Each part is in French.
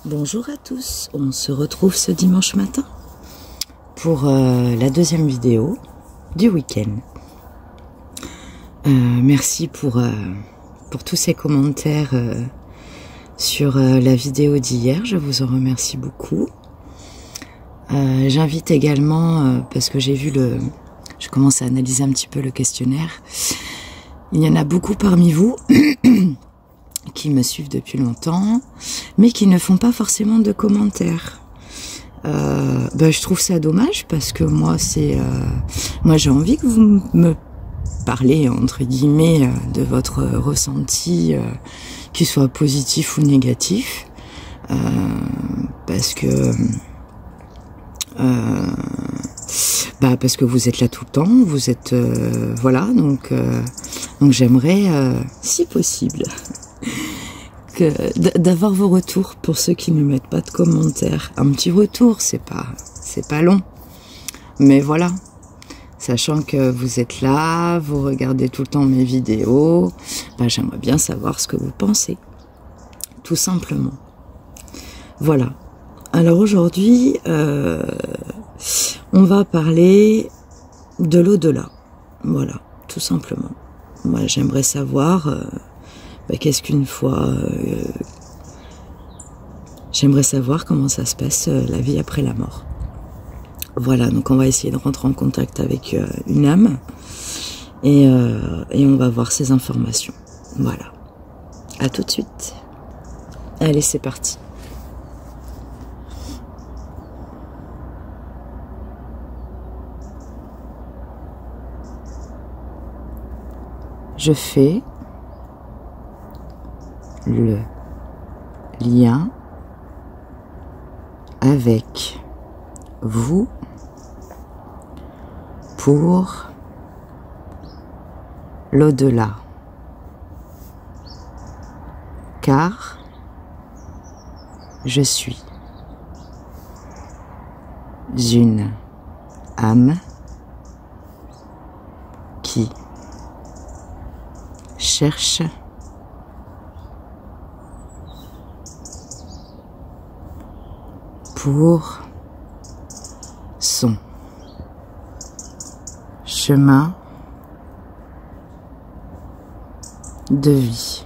Bonjour à tous, on se retrouve ce dimanche matin pour la deuxième vidéo du week-end. Merci pour tous ces commentaires sur la vidéo d'hier, je vous en remercie beaucoup. J'invite également, parce que j'ai vu je commence à analyser un petit peu le questionnaire, il y en a beaucoup parmi vous qui me suivent depuis longtemps, mais qui ne font pas forcément de commentaires. Je trouve ça dommage parce que moi j'ai envie que vous me parlez entre guillemets de votre ressenti, qu'il soit positif ou négatif, parce que vous êtes là tout le temps, vous êtes voilà, donc j'aimerais si possible d'avoir vos retours pour ceux qui ne mettent pas de commentaires. Un petit retour, c'est pas long, mais voilà, sachant que vous êtes là, vous regardez tout le temps mes vidéos, j'aimerais bien savoir ce que vous pensez, tout simplement. Voilà. Alors aujourd'hui, on va parler de l'au-delà. Voilà, tout simplement. Moi, j'aimerais savoir qu'est-ce qu'une fois... j'aimerais savoir comment ça se passe, la vie après la mort. Voilà, donc on va essayer de rentrer en contact avec une âme et on va voir ces informations. Voilà. À tout de suite. Allez, c'est parti. Je fais le lien avec vous pour l'au-delà, car je suis une âme qui cherche pour son chemin de vie.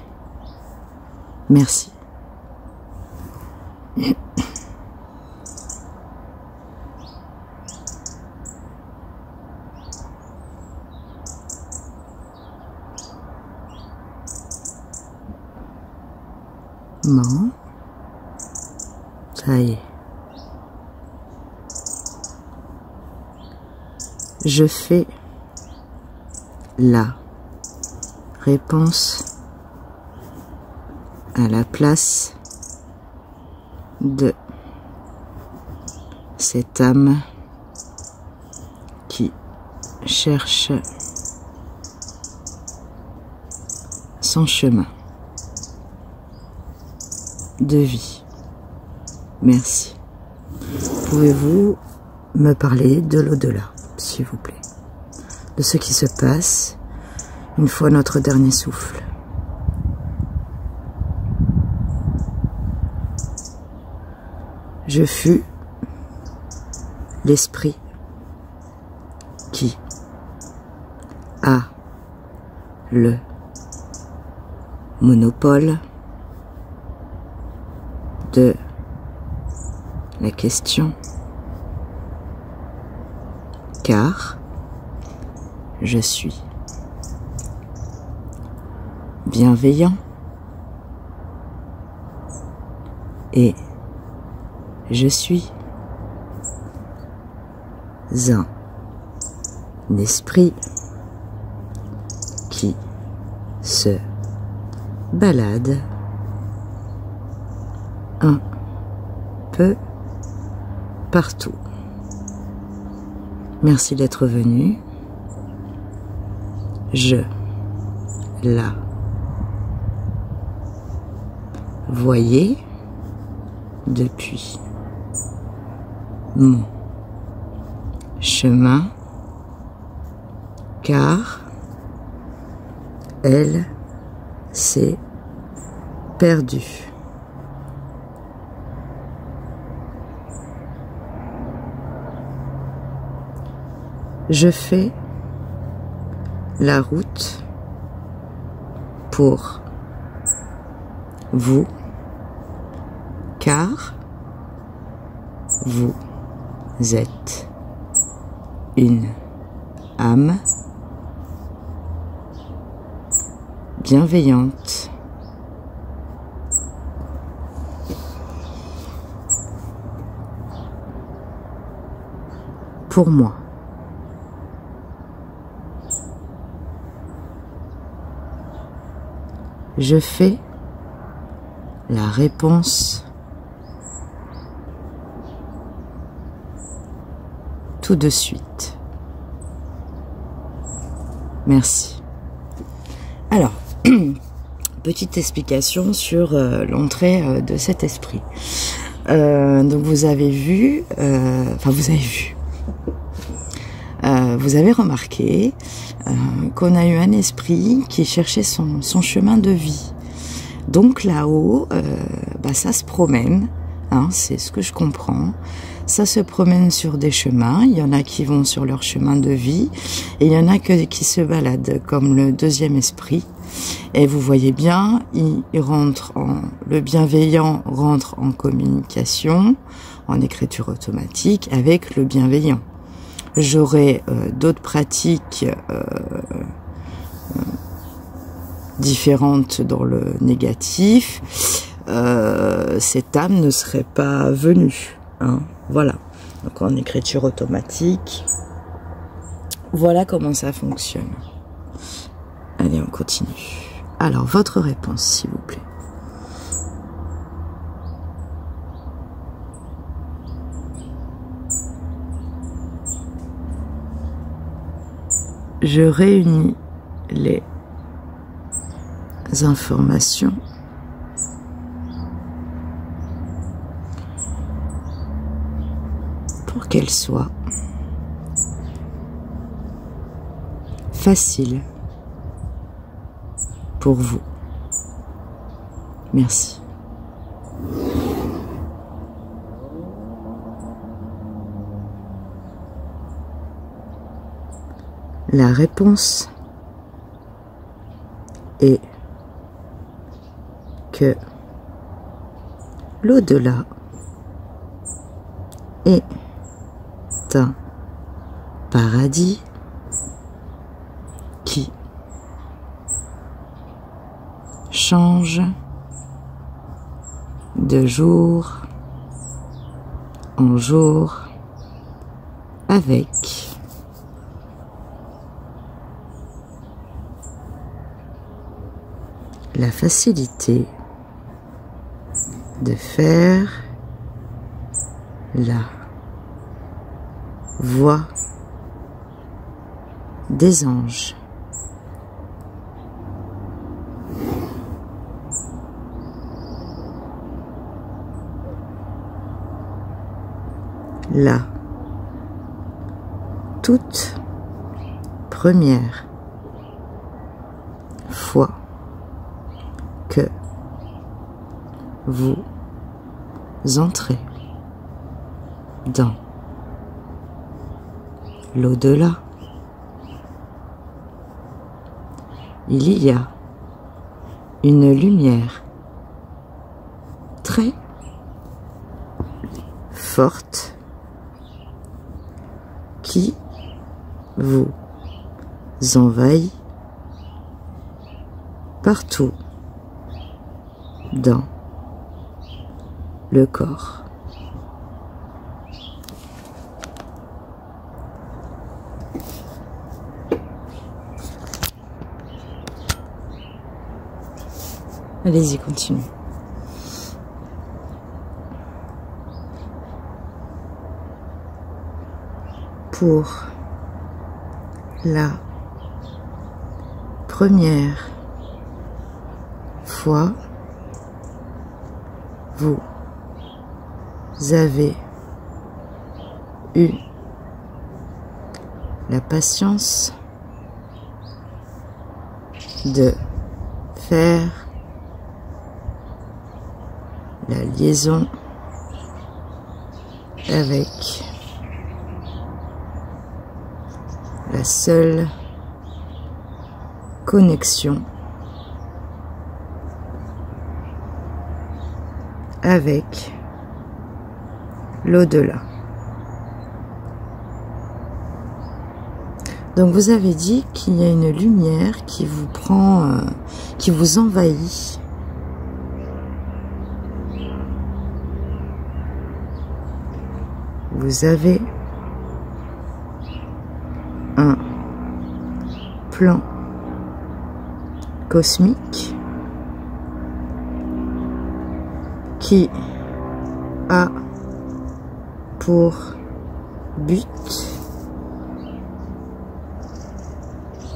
Merci. Bon, ça y est. Je fais la réponse à la place de cette âme qui cherche son chemin de vie. Merci. Pouvez-vous me parler de l'au-delà, s'il vous plaît, de ce qui se passe une fois notre dernier souffle? Je fus l'esprit qui a le monopole de la question, car je suis bienveillant et je suis un esprit qui se balade un peu partout. Merci d'être venu. Je la voyais depuis mon chemin, car elle s'est perdue. Je fais la route pour vous, car vous êtes une âme bienveillante. Pour moi. Je fais la réponse tout de suite. Merci. Alors, petite explication sur l'entrée de cet esprit. Donc vous avez vu, vous avez remarqué qu'on a eu un esprit qui cherchait son chemin de vie. Donc là-haut, ça se promène, hein, c'est ce que je comprends. Ça se promène sur des chemins, il y en a qui vont sur leur chemin de vie, et il y en a qui se baladent, comme le deuxième esprit. Et vous voyez bien, le bienveillant rentre en communication, en écriture automatique avec le bienveillant. J'aurai d'autres pratiques différentes dans le négatif. Cette âme ne serait pas venue. Hein, voilà. Donc en écriture automatique, voilà comment ça fonctionne. Allez, on continue. Alors, votre réponse, s'il vous plaît. Je réunis les informations pour qu'elles soient faciles pour vous. Merci. La réponse est que l'au-delà est un paradis qui change de jour en jour avec la facilité de faire la voix des anges. La toute première fois que vous entrez dans l'au-delà, il y a une lumière très forte qui vous envahit partout dans le corps. Allez-y, continue. Pour la première fois, vous avez eu la patience de faire la liaison avec la seule connexion avec l'au-delà. Donc vous avez dit qu'il y a une lumière qui vous prend, qui vous envahit. Vous avez un plan cosmique qui a pour but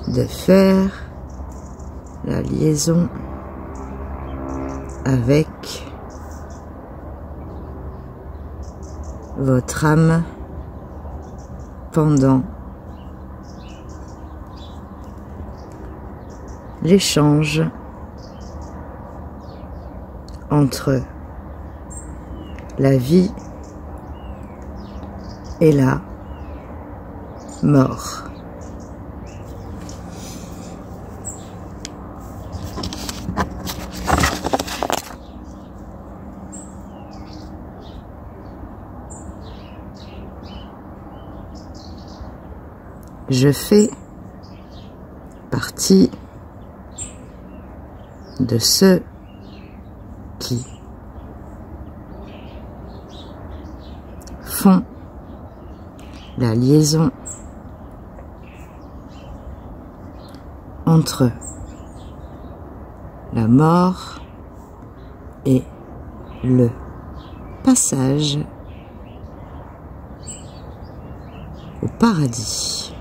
de faire la liaison avec votre âme pendant l'échange entre la vie et la mort. Je fais partie de ceux qui font la liaison entre la mort et le passage au paradis.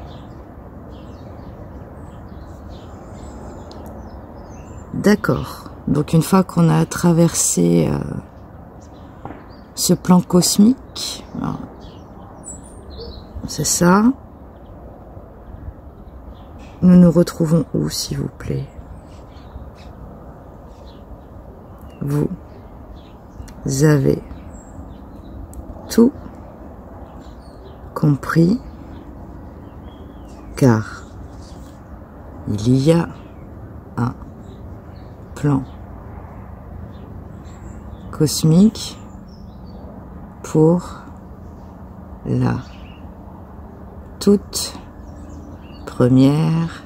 D'accord. Donc une fois qu'on a traversé ce plan cosmique, c'est ça. Nous nous retrouvons où, s'il vous plaît? Vous avez tout compris, car il y a un plan cosmique pour la toute première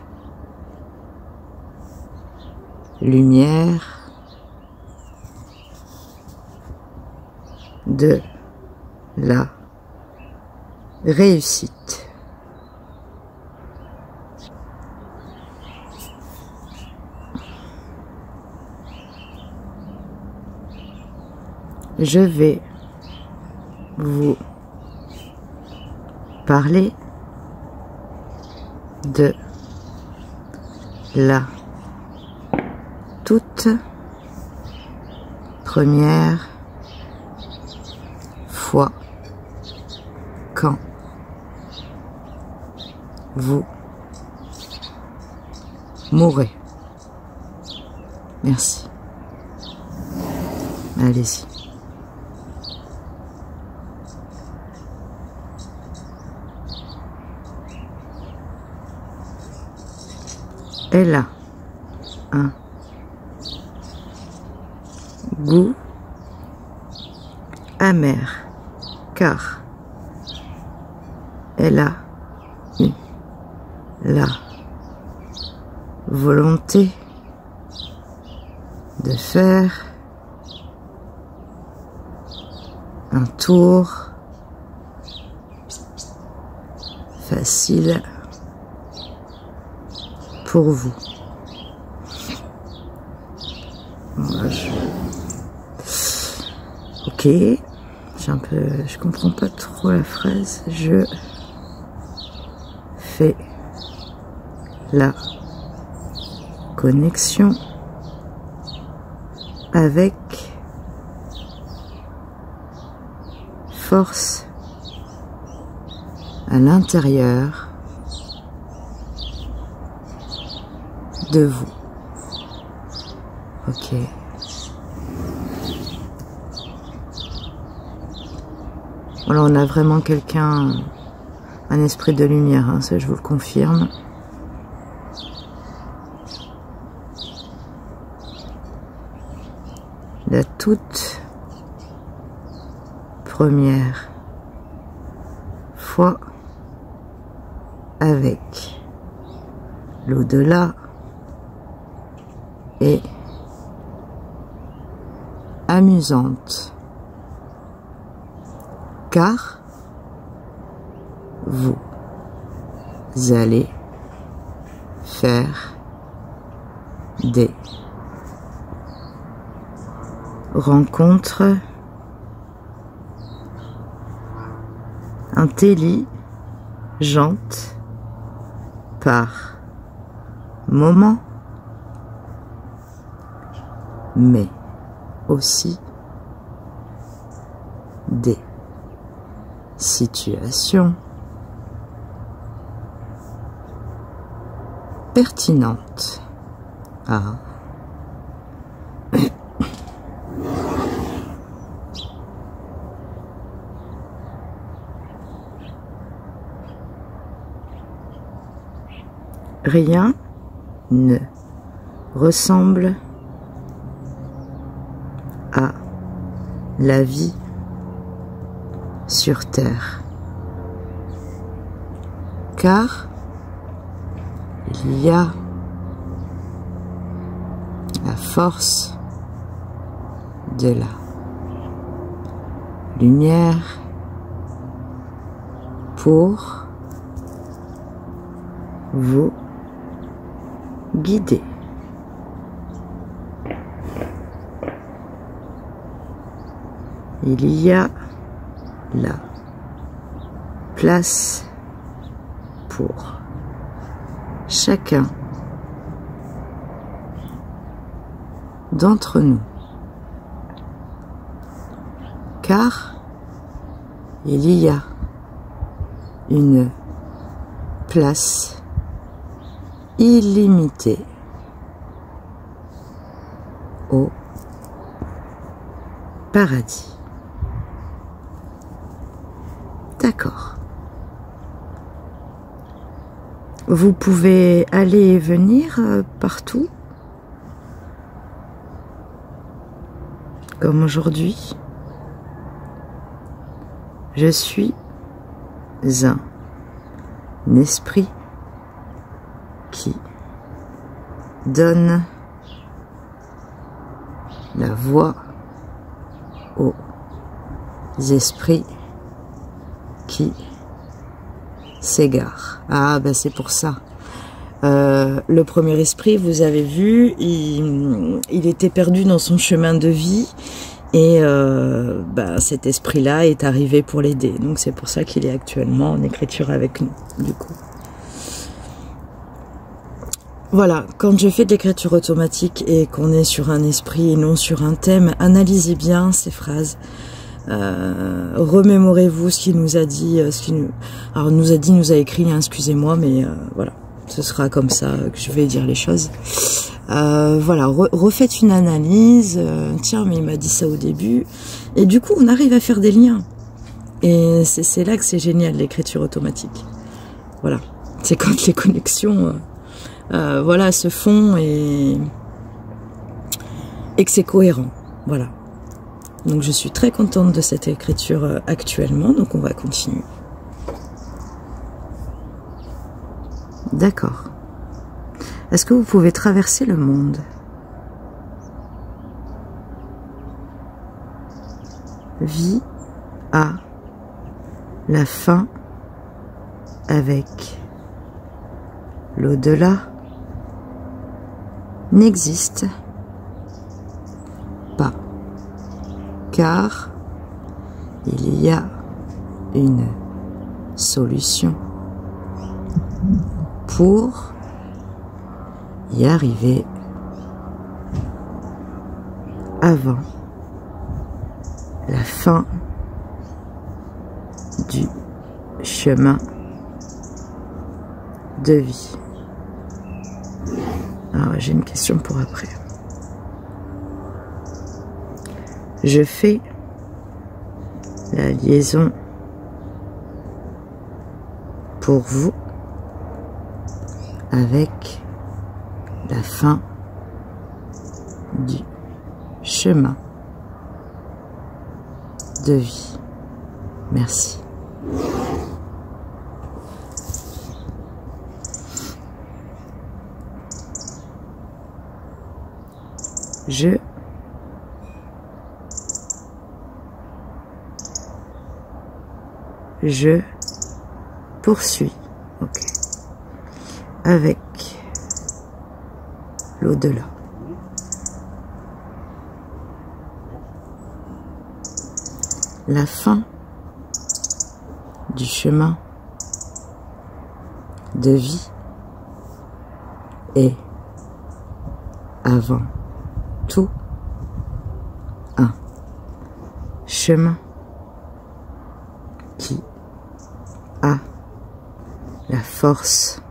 lumière de la réussite. Je vais vous parler de la toute première fois quand vous mourrez. Merci. Allez-y. Elle a un goût amer, car elle a eu la volonté de faire un tour facile pour vous. Voilà, ok, je comprends pas trop la phrase. Je fais la connexion avec force à l'intérieur de vous. Ok. Voilà, on a vraiment quelqu'un un esprit de lumière, hein, ça je vous le confirme. La toute première fois avec l'au-delà est amusante, car vous allez faire des rencontres intelligentes par moment, mais aussi des situations pertinentes à rien ne ressemble à la vie sur Terre, car il y a la force de la lumière pour vous guider. Il y a la place pour chacun d'entre nous, car il y a une place illimitée au paradis. D'accord. Vous pouvez aller et venir partout, comme aujourd'hui. Je suis un esprit qui donne la voix aux esprits qui s'égarent. Ah, ben c'est pour ça. Le premier esprit, vous avez vu, il était perdu dans son chemin de vie. Et cet esprit-là est arrivé pour l'aider. Donc c'est pour ça qu'il est actuellement en écriture avec nous, du coup. Voilà, quand je fais de l'écriture automatique et qu'on est sur un esprit et non sur un thème, analysez bien ces phrases. Remémorez-vous ce qu'il nous a dit, alors nous a écrit, hein, excusez-moi, mais voilà, ce sera comme ça que je vais dire les choses. Voilà, refaites une analyse, tiens, mais il m'a dit ça au début, et du coup on arrive à faire des liens, et c'est là que c'est génial l'écriture automatique. Voilà, c'est quand les connexions voilà, se font et que c'est cohérent, voilà. Donc je suis très contente de cette écriture actuellement, donc on va continuer. D'accord. Est-ce que vous pouvez traverser le monde? Vie à la fin avec l'au-delà n'existe pas, car il y a une solution pour y arriver avant la fin du chemin de vie. Alors j'ai une question pour après. Je fais la liaison pour vous avec la fin du chemin de vie. Merci. Je poursuis, ok, avec l'au-delà. La fin du chemin de vie est avant tout un chemin qui a la force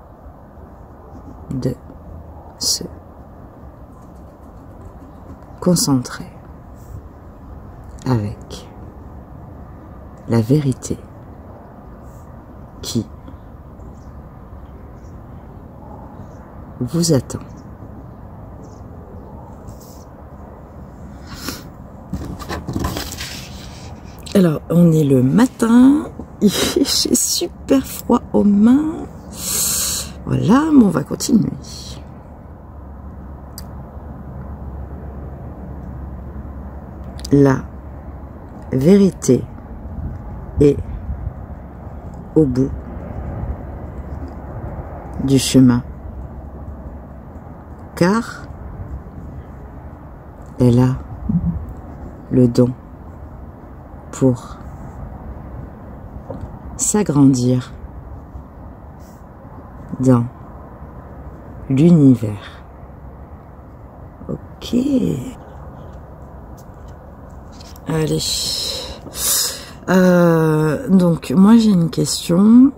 de se concentrer avec la vérité qui vous attend. Alors, on est le matin, j'ai super froid aux mains. Voilà, bon, on va continuer. La vérité est au bout du chemin, car elle a le don pour s'agrandir dans l'univers. Ok. Allez. Donc moi j'ai une question.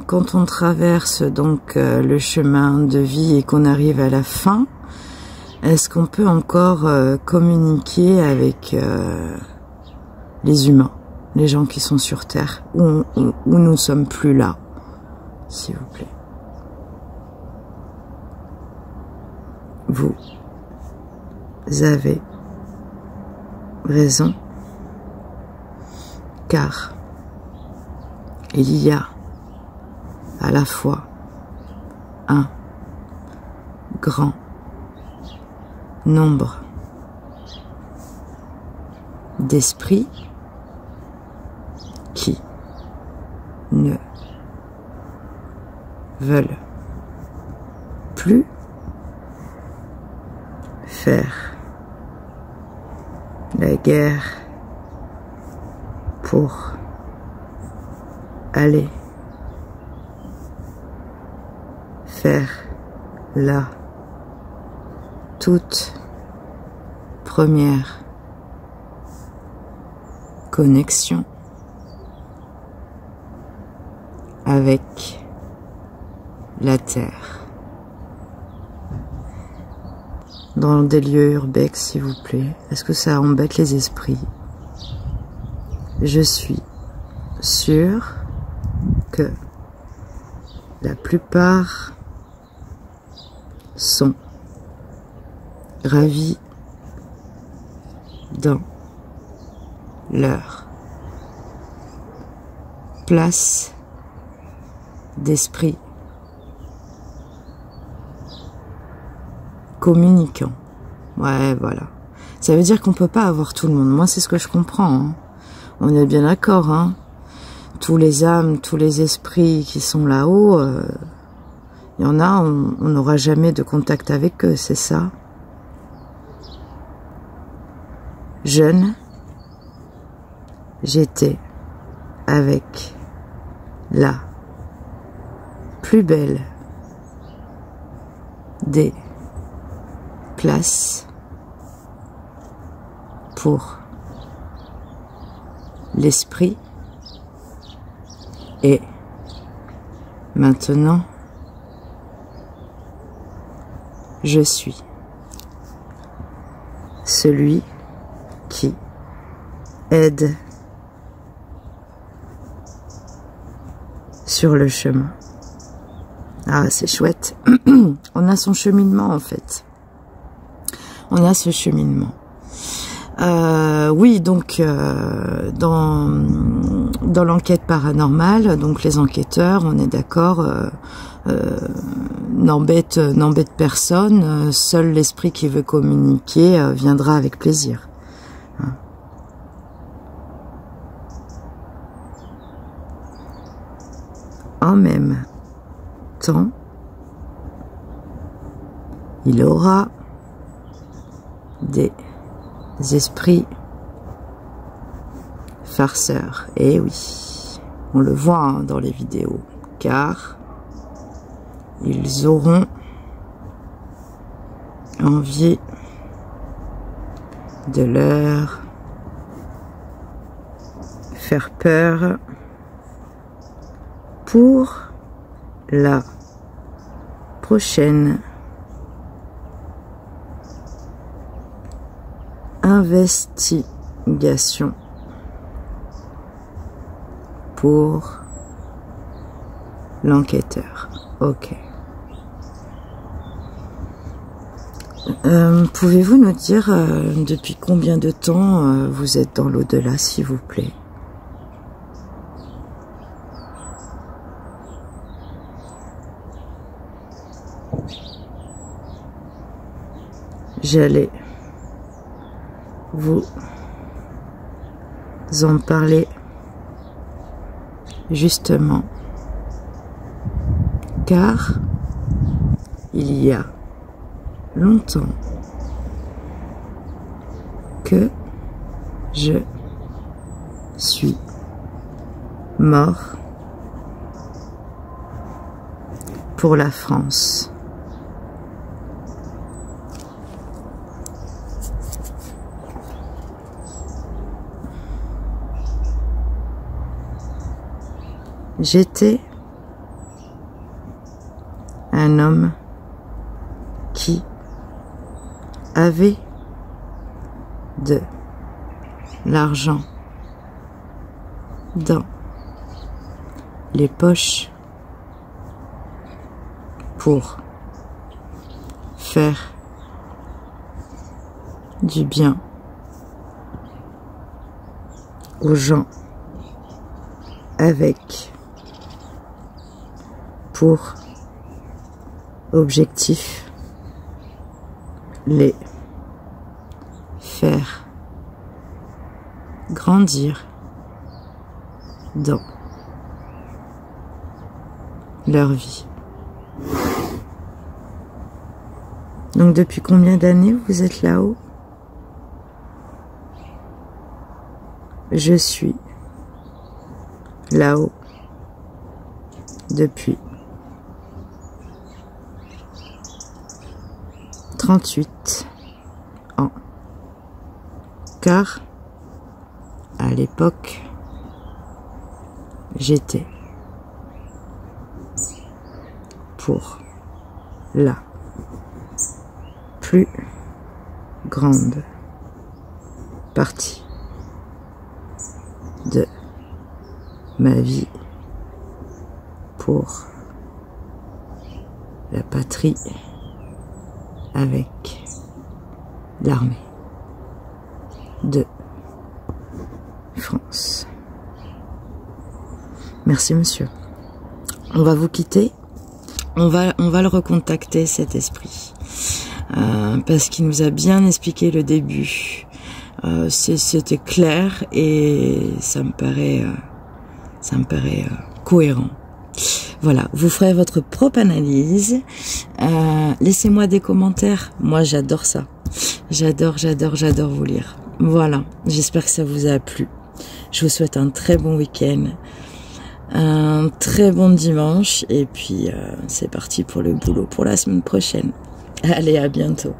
Quand on traverse donc le chemin de vie et qu'on arrive à la fin, est-ce qu'on peut encore communiquer avec les humains, les gens qui sont sur Terre, où nous sommes plus là, s'il vous plaît? Vous avez raison, car il y a à la fois un grand nombre d'esprits qui ne veulent plus faire la guerre pour aller faire la toute première connexion avec la Terre. Dans des lieux urbex, s'il vous plaît. Est-ce que ça embête les esprits? Je suis sûre que la plupart sont ravis dans leur place d'esprit communicant. Ouais, voilà. Ça veut dire qu'on peut pas avoir tout le monde. Moi, c'est ce que je comprends. Hein. On est bien d'accord. Hein. Tous les âmes, tous les esprits qui sont là-haut, il y en a, on n'aura jamais de contact avec eux, c'est ça. Jeune, j'étais avec la plus belle des places pour l'esprit, et maintenant je suis celui qui aide sur le chemin. Ah, c'est chouette. On a son cheminement, en fait. On a ce cheminement. Oui, donc dans l'enquête paranormale, donc les enquêteurs, on est d'accord, n'embête personne. Seul l'esprit qui veut communiquer viendra avec plaisir. En même temps, il aura des esprits farceurs. Et oui, on le voit hein, dans les vidéos, car ils auront envie de leur faire peur pour la prochaine investigation pour l'enquêteur. Ok. Pouvez-vous nous dire depuis combien de temps vous êtes dans l'au-delà, s'il vous plaît? J'allais vous en parler justement, car il y a longtemps que je suis mort pour la France. J'étais un homme qui avait de l'argent dans les poches pour faire du bien aux gens, avec pour objectif les faire grandir dans leur vie. Donc depuis combien d'années vous êtes là-haut? Je suis là-haut depuis 38 ans, car à l'époque j'étais pour la plus grande partie de ma vie pour la patrie, avec l'armée de France. Merci monsieur. On va vous quitter. On va le recontacter, cet esprit, parce qu'il nous a bien expliqué le début. C'était clair et ça me paraît cohérent. Voilà, vous ferez votre propre analyse. Laissez-moi des commentaires. Moi, j'adore ça. J'adore vous lire. Voilà, j'espère que ça vous a plu. Je vous souhaite un très bon week-end, un très bon dimanche, et puis c'est parti pour le boulot pour la semaine prochaine. Allez, à bientôt.